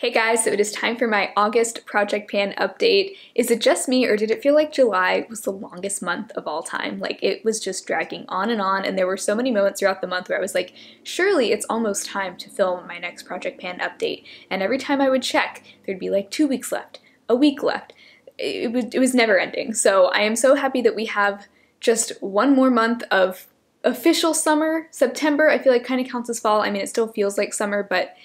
Hey guys, so it is time for my August project pan update. Is it just me, or did it feel like July was the longest month of all time? Like, it was just dragging on, and there were so many moments throughout the month where I was like, surely it's almost time to film my next project pan update. And every time I would check, there'd be like 2 weeks left, a week left. It was never ending. So I am so happy that we have just one more month of official summer. September, I feel like kind of counts as fall. I mean, it still feels like summer, but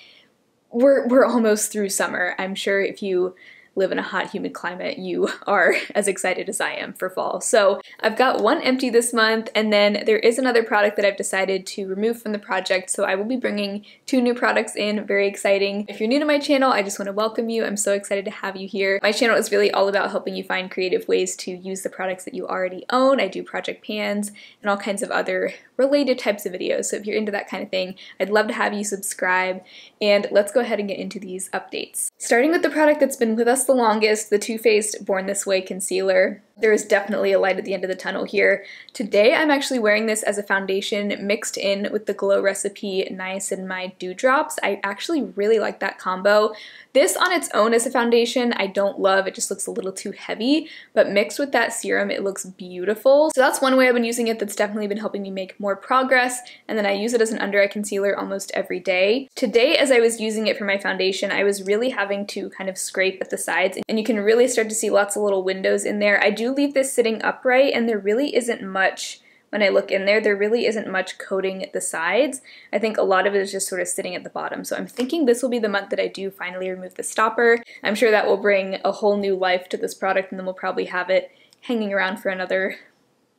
we're almost through summer. I'm sure if you live in a hot, humid climate, you are as excited as I am for fall. So I've got one empty this month, and then there is another product that I've decided to remove from the project, so I will be bringing 2 new products in. Very exciting. If you're new to my channel, I just want to welcome you. I'm so excited to have you here. My channel is really all about helping you find creative ways to use the products that you already own. I do project pans and all kinds of other related types of videos, so if you're into that kind of thing, I'd love to have you subscribe, and let's go ahead and get into these updates. Starting with the product that's been with us the longest, the Too Faced Born This Way Concealer. There is definitely a light at the end of the tunnel here. Today I'm actually wearing this as a foundation mixed in with the Glow Recipe Niacinamide Dewdrops. I actually really like that combo. This on its own as a foundation I don't love, it just looks a little too heavy, but mixed with that serum it looks beautiful. So that's one way I've been using it that's definitely been helping me make more progress, and then I use it as an under eye concealer almost every day. Today as I was using it for my foundation, I was really having to kind of scrape at the sides, and you can really start to see lots of little windows in there. I do leave this sitting upright, and there really isn't much, when I look in there really isn't much coating the sides. I think a lot of it is just sort of sitting at the bottom. So I'm thinking this will be the month that I do finally remove the stopper. I'm sure that will bring a whole new life to this product, and then we'll probably have it hanging around for another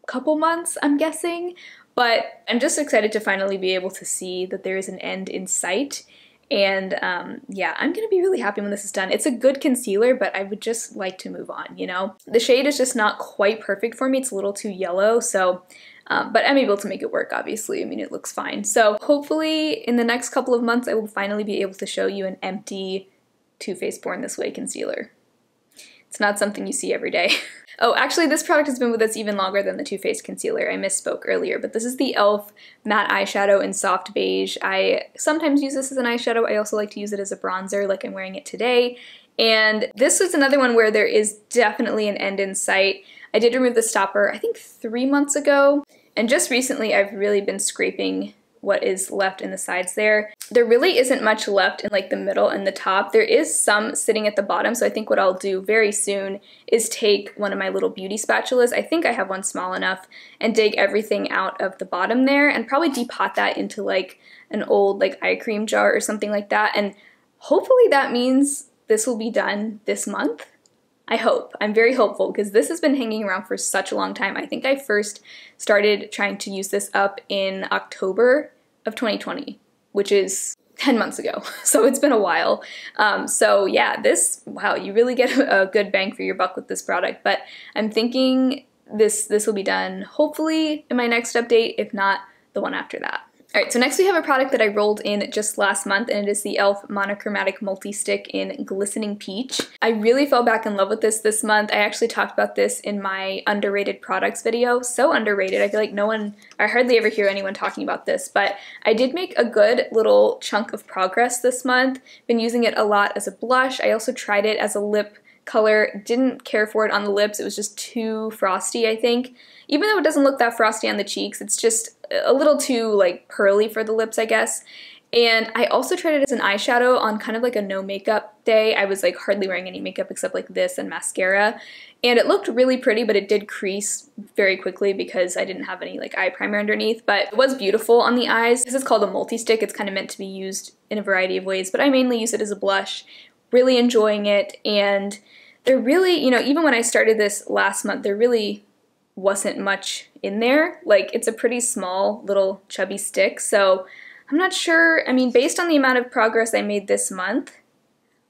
couple months, I'm guessing. But I'm just excited to finally be able to see that there is an end in sight. And yeah, I'm gonna be really happy when this is done. It's a good concealer, but I would just like to move on, you know? The shade is just not quite perfect for me. It's a little too yellow, so, but I'm able to make it work, obviously. I mean, it looks fine. So hopefully in the next couple of months, I will finally be able to show you an empty Too Faced Born This Way concealer. It's not something you see every day. Oh, actually this product has been with us even longer than the Too Faced concealer. I misspoke earlier, but this is the e.l.f. matte eyeshadow in soft beige. I sometimes use this as an eyeshadow. I also like to use it as a bronzer, like I'm wearing it today. And this was another one where there is definitely an end in sight. I did remove the stopper, I think 3 months ago, and just recently I've really been scraping what is left in the sides there. There really isn't much left in like the middle and the top. There is some sitting at the bottom, so I think what I'll do very soon is take one of my little beauty spatulas, I think I have one small enough, and dig everything out of the bottom there and probably depot that into like an old like eye cream jar or something like that, and hopefully that means this will be done this month. I hope. I'm very hopeful because this has been hanging around for such a long time. I think I first started trying to use this up in October of 2020, which is 10 months ago. So it's been a while. So yeah, wow, you really get a good bang for your buck with this product, but I'm thinking this will be done hopefully in my next update, if not the one after that. Alright, so next we have a product that I rolled in just last month, and it is the e.l.f. Monochromatic Multi-Stick in Glistening Peach. I really fell back in love with this month. I actually talked about this in my underrated products video. So underrated, I feel like I hardly ever hear anyone talking about this, but I did make a good little chunk of progress this month. Been using it a lot as a blush. I also tried it as a lip color. Didn't care for it on the lips. It was just too frosty, I think. Even though it doesn't look that frosty on the cheeks, it's just a little too like pearly for the lips, I guess. And I also tried it as an eyeshadow on kind of like a no makeup day. I was like hardly wearing any makeup except like this and mascara. And it looked really pretty, but it did crease very quickly because I didn't have any like eye primer underneath, but it was beautiful on the eyes. This is called a multi-stick. It's kind of meant to be used in a variety of ways, but I mainly use it as a blush. Really enjoying it, and there really, you know, even when I started this last month, there really wasn't much in there. Like, it's a pretty small little chubby stick, so I'm not sure. I mean, based on the amount of progress I made this month,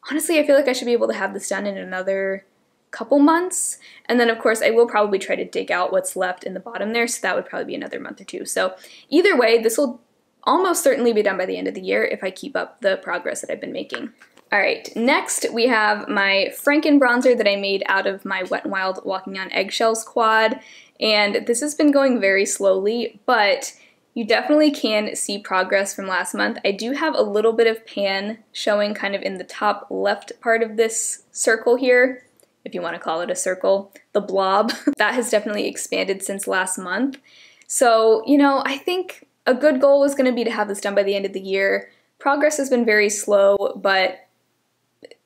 honestly, I feel like I should be able to have this done in another couple months. And then, of course, I will probably try to dig out what's left in the bottom there, so that would probably be another month or two. So either way, this will almost certainly be done by the end of the year if I keep up the progress that I've been making. Alright, next we have my Franken Bronzer that I made out of my Wet n Wild Walking on Eggshells quad, and this has been going very slowly, but you definitely can see progress from last month. I do have a little bit of pan showing kind of in the top left part of this circle here, if you want to call it a circle, the blob. That has definitely expanded since last month. So, you know, I think a good goal was going to be to have this done by the end of the year. Progress has been very slow, but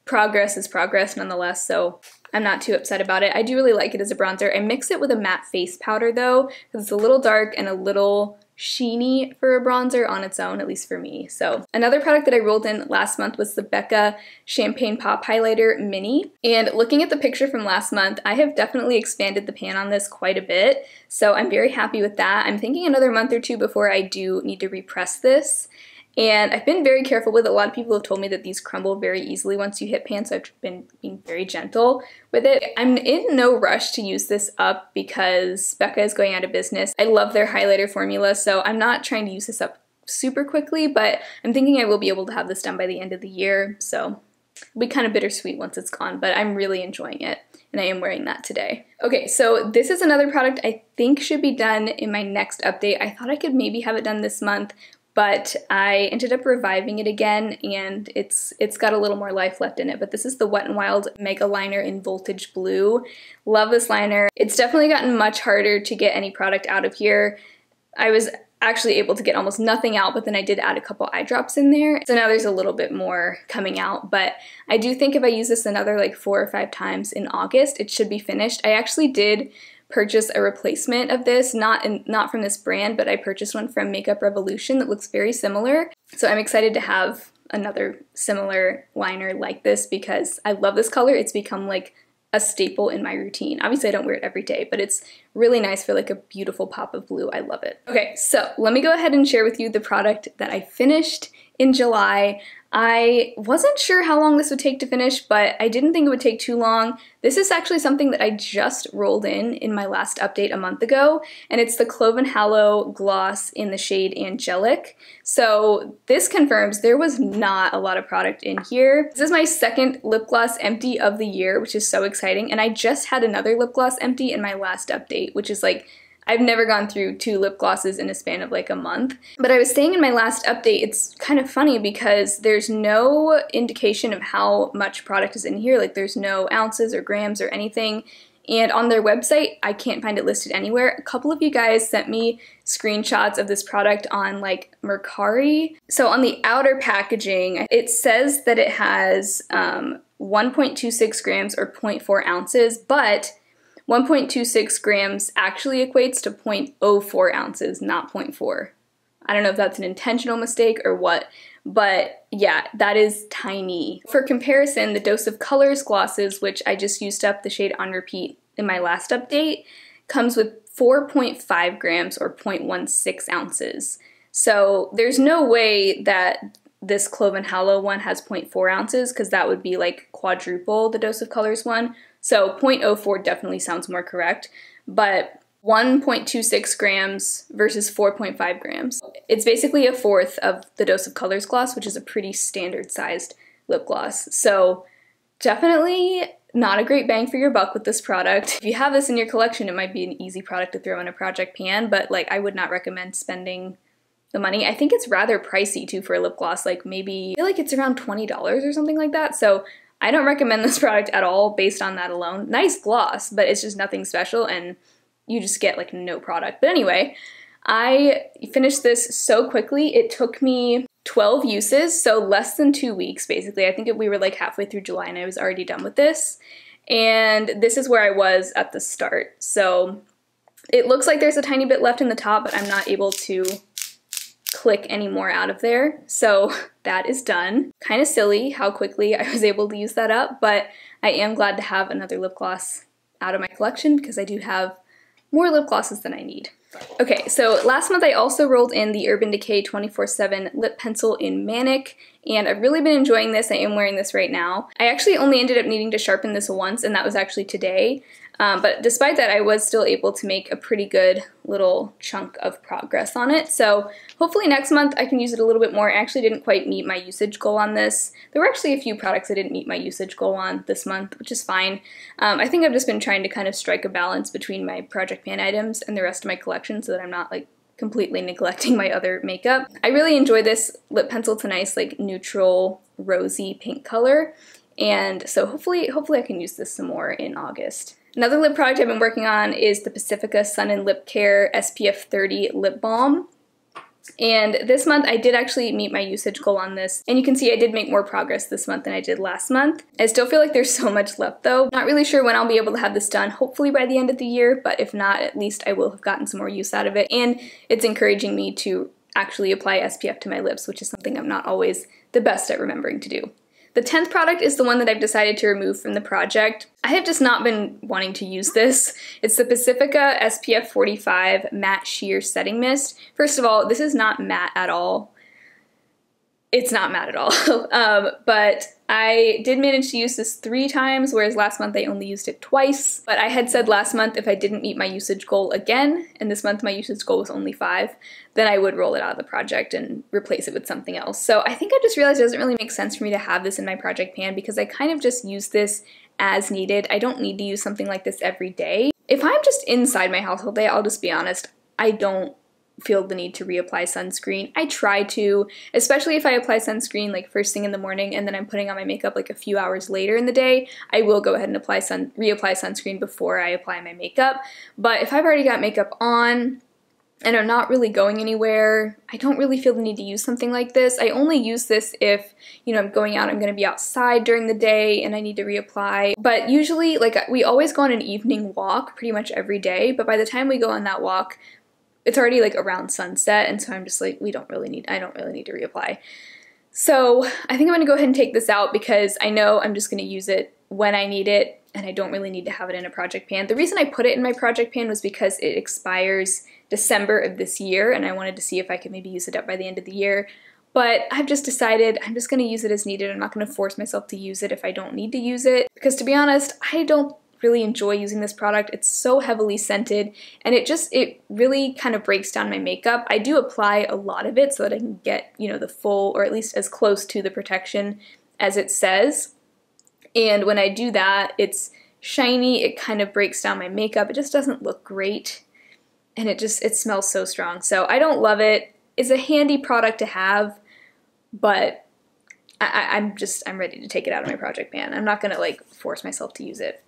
progress is progress nonetheless, so I'm not too upset about it. I do really like it as a bronzer. I mix it with a matte face powder though, because it's a little dark and a little sheeny for a bronzer on its own, at least for me. So another product that I rolled in last month was the Becca Champagne Pop Highlighter Mini. And looking at the picture from last month, I have definitely expanded the pan on this quite a bit. So I'm very happy with that. I'm thinking another month or two before I do need to repress this. And I've been very careful with it. A lot of people have told me that these crumble very easily once you hit pan, so I've been being very gentle with it. I'm in no rush to use this up because Becca is going out of business. I love their highlighter formula, so I'm not trying to use this up super quickly, but I'm thinking I will be able to have this done by the end of the year, so it'll be kind of bittersweet once it's gone, but I'm really enjoying it, and I am wearing that today. Okay, so this is another product I think should be done in my next update. I thought I could maybe have it done this month, but I ended up reviving it again, and it's got a little more life left in it. But this is the Wet n Wild Megaliner in Voltage Blue. Love this liner. It's definitely gotten much harder to get any product out of here. I was actually able to get almost nothing out, but then I did add a couple eye drops in there. So now there's a little bit more coming out, but I do think if I use this another like 4 or 5 times in August, it should be finished. I actually did purchase a replacement of this, not from this brand, but I purchased one from Makeup Revolution that looks very similar. So I'm excited to have another similar liner like this because I love this color. It's become like a staple in my routine. Obviously I don't wear it every day, but it's really nice for like a beautiful pop of blue. I love it. Okay, so let me go ahead and share with you the product that I finished in July. I wasn't sure how long this would take to finish, but I didn't think it would take too long. This is actually something that I just rolled in my last update a month ago, and it's the Clove and Hallow Gloss in the shade Angelic. So this confirms there was not a lot of product in here. This is my second lip gloss empty of the year, which is so exciting, and I just had another lip gloss empty in my last update, which is like, I've never gone through 2 lip glosses in a span of like a month. But I was saying in my last update, it's kind of funny because there's no indication of how much product is in here. Like there's no ounces or grams or anything. And on their website, I can't find it listed anywhere. A couple of you guys sent me screenshots of this product on like Mercari. So on the outer packaging, it says that it has 1.26 grams or 0.4 ounces, but 1.26 grams actually equates to 0.04 ounces, not 0.4. I don't know if that's an intentional mistake or what, but yeah, that is tiny. For comparison, the Dose of Colors glosses, which I just used up the shade On Repeat in my last update, comes with 4.5 grams or 0.16 ounces. So there's no way that this Clove and Hallow one has 0.4 ounces because that would be like quadruple the Dose of Colors one. So 0.04 definitely sounds more correct, but 1.26 grams versus 4.5 grams. It's basically a fourth of the Dose of Colors gloss, which is a pretty standard sized lip gloss. So definitely not a great bang for your buck with this product. If you have this in your collection, it might be an easy product to throw in a project pan, but like I would not recommend spending the money. I think it's rather pricey too for a lip gloss, like maybe, I feel like it's around $20 or something like that. So I don't recommend this product at all based on that alone. Nice gloss, but it's just nothing special and you just get like no product. But anyway, I finished this so quickly. It took me 12 uses, so less than 2 weeks basically. I think we were like halfway through July and I was already done with this. And this is where I was at the start. So it looks like there's a tiny bit left in the top, but I'm not able to click any more out of there. So that is done. Kind of silly how quickly I was able to use that up, but I am glad to have another lip gloss out of my collection because I do have more lip glosses than I need. Okay, so last month I also rolled in the Urban Decay 24/7 lip pencil in Manic, and I've really been enjoying this. I am wearing this right now. I actually only ended up needing to sharpen this once, and that was actually today. But despite that, I was still able to make a pretty good little chunk of progress on it. So hopefully next month I can use it a little bit more. I actually didn't quite meet my usage goal on this. There were actually a few products I didn't meet my usage goal on this month, which is fine. I think I've just been trying to kind of strike a balance between my project pan items and the rest of my collection so that I'm not like completely neglecting my other makeup. I really enjoy this lip pencil. It's a nice like neutral rosy pink color, and so hopefully I can use this some more in August. Another lip product I've been working on is the Pacifica Sun and Lip Care SPF 30 Lip Balm. And this month I did actually meet my usage goal on this, and you can see I did make more progress this month than I did last month. I still feel like there's so much left though. Not really sure when I'll be able to have this done, hopefully by the end of the year, but if not, at least I will have gotten some more use out of it, and it's encouraging me to actually apply SPF to my lips, which is something I'm not always the best at remembering to do. The 10th product is the one that I've decided to remove from the project. I have just not been wanting to use this. It's the Pacifica SPF 45 Matte Sheer Setting Mist. First of all, this is not matte at all. It's not matte at all. But I did manage to use this 3 times, whereas last month I only used it twice. But I had said last month if I didn't meet my usage goal again, and this month my usage goal was only 5, then I would roll it out of the project and replace it with something else. So I think I just realized it doesn't really make sense for me to have this in my project pan because I kind of just use this as needed. I don't need to use something like this every day. If I'm just inside my house all day, I'll just be honest, I don't feel the need to reapply sunscreen. I try to, especially if I apply sunscreen like first thing in the morning and then I'm putting on my makeup like a few hours later in the day, I will go ahead and reapply sunscreen before I apply my makeup. But if I've already got makeup on and I'm not really going anywhere, I don't really feel the need to use something like this. I only use this if, you know, I'm going out, I'm going to be outside during the day and I need to reapply. But usually, like, we always go on an evening walk pretty much every day, but by the time we go on that walk, it's already like around sunset, and so I'm just like, I don't really need to reapply. So I think I'm gonna go ahead and take this out because I know I'm just gonna use it when I need it, and I don't really need to have it in a project pan. The reason I put it in my project pan was because it expires December of this year, and I wanted to see if I could maybe use it up by the end of the year. But I've just decided I'm just gonna use it as needed. I'm not gonna force myself to use it if I don't need to use it, because to be honest, I don't really enjoy using this product. It's so heavily scented, and it really kind of breaks down my makeup. I do apply a lot of it so that I can get, you know, the full, or at least as close to the protection as it says. And when I do that, it's shiny, it kind of breaks down my makeup. It just doesn't look great, and it smells so strong. So I don't love it. It's a handy product to have, but I'm ready to take it out of my project pan. I'm not gonna like force myself to use it.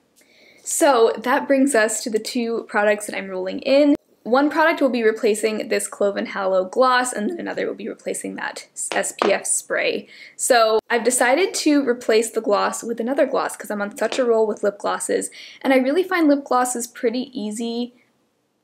So that brings us to the 2 products that I'm rolling in. One product will be replacing this Clove and Hallow gloss, and then another will be replacing that SPF spray. So I've decided to replace the gloss with another gloss because I'm on such a roll with lip glosses, and I really find lip glosses pretty easy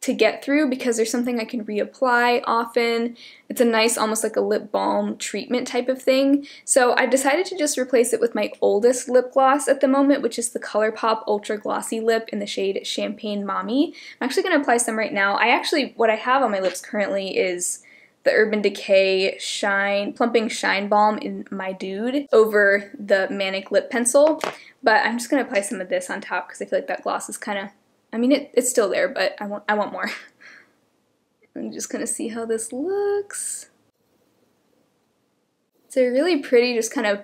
to get through because there's something I can reapply often. It's a nice, almost like a lip balm treatment type of thing. So I've decided to just replace it with my oldest lip gloss at the moment, which is the ColourPop Ultra Glossy Lip in the shade Champagne Mommy. I'm actually going to apply some right now. What I have on my lips currently is the Urban Decay Plumping Shine Balm in my Dude over the Manic lip pencil. But I'm just going to apply some of this on top because I feel like that gloss is kind of, I mean, it's still there, but I want more. I'm just gonna see how this looks. It's a really pretty, just kind of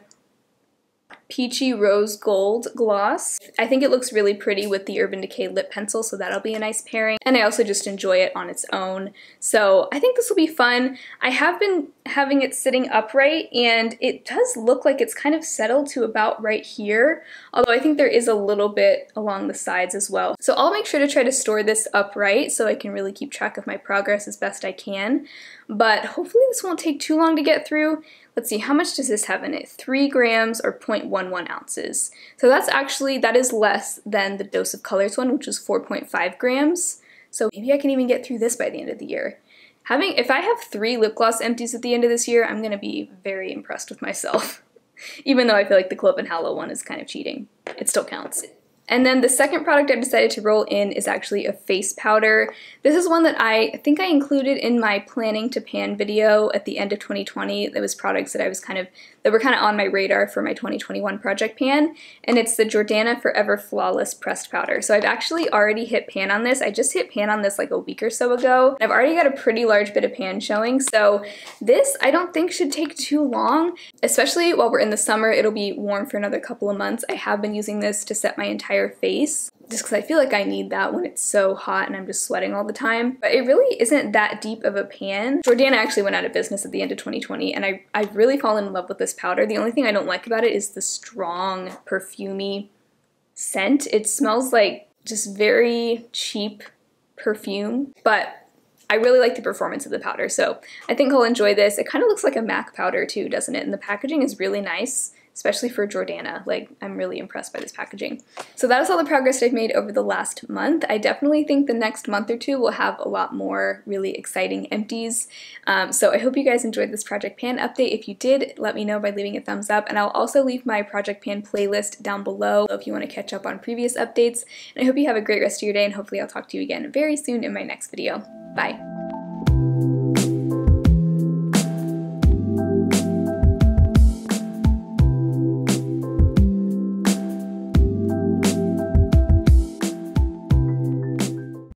peachy rose gold gloss. I think it looks really pretty with the Urban Decay lip pencil, so that'll be a nice pairing. And I also just enjoy it on its own. So I think this will be fun. I have been having it sitting upright, and it does look like it's kind of settled to about right here, although I think there is a little bit along the sides as well. So I'll make sure to try to store this upright so I can really keep track of my progress as best I can. But hopefully this won't take too long to get through. Let's see, how much does this have in it? 3 grams or 0.11 ounces. So that is less than the Dose of Colors one, which was 4.5 grams. So maybe I can even get through this by the end of the year. If I have 3 lip gloss empties at the end of this year, I'm gonna be very impressed with myself. Even though I feel like the Clove and Hallow one is kind of cheating. It still counts. And then the second product I've decided to roll in is actually a face powder. This is one that I think I included in my planning to pan video at the end of 2020. There was products that were kind of on my radar for my 2021 project pan, and it's the Jordana Forever Flawless Pressed Powder. So I've actually already hit pan on this. I just hit pan on this like a week or so ago. I've already got a pretty large bit of pan showing, so this I don't think should take too long, especially while we're in the summer. It'll be warm for another couple of months. I have been using this to set my entire entire face, just because I feel like I need that when it's so hot and I'm just sweating all the time. But it really isn't that deep of a pan. Jordana actually went out of business at the end of 2020, and I've really fallen in love with this powder. The only thing I don't like about it is the strong, perfumey scent. It smells like just very cheap perfume, but I really like the performance of the powder, so I think I'll enjoy this. It kind of looks like a MAC powder too, doesn't it? And the packaging is really nice, especially for Jordana. Like, I'm really impressed by this packaging. So that is all the progress I've made over the last month. I definitely think the next month or two will have a lot more really exciting empties. So I hope you guys enjoyed this Project Pan update. If you did, let me know by leaving a thumbs up, and I'll also leave my Project Pan playlist down below if you want to catch up on previous updates. And I hope you have a great rest of your day, and hopefully I'll talk to you again very soon in my next video. Bye!